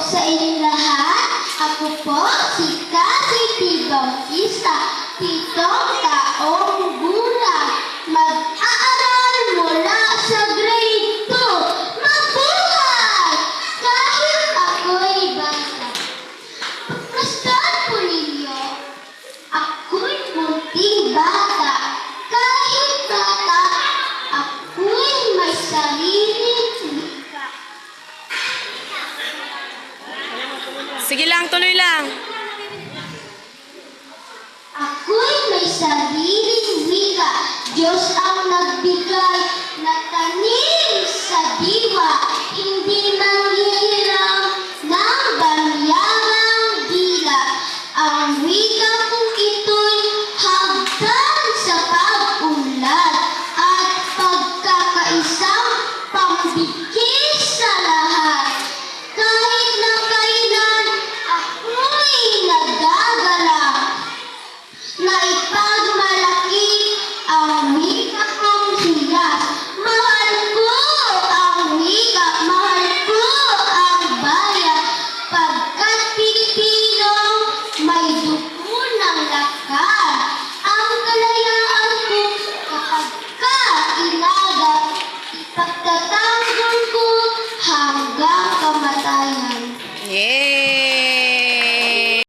sa inyong lahat. Ako po si Cassie Bautista, 7 taong gulang. Mag-aaral mula sa grade 2. Mabuhay! Kahit ako'y bata. Pagmasdan po ninyo, ako'y munting bata. Kahit bata, ako'y may sariling wika. Sige lang, tuloy lang. Ako'y may sariling wika. Diyos ang nagbigay na tanim sa diwa. Hindi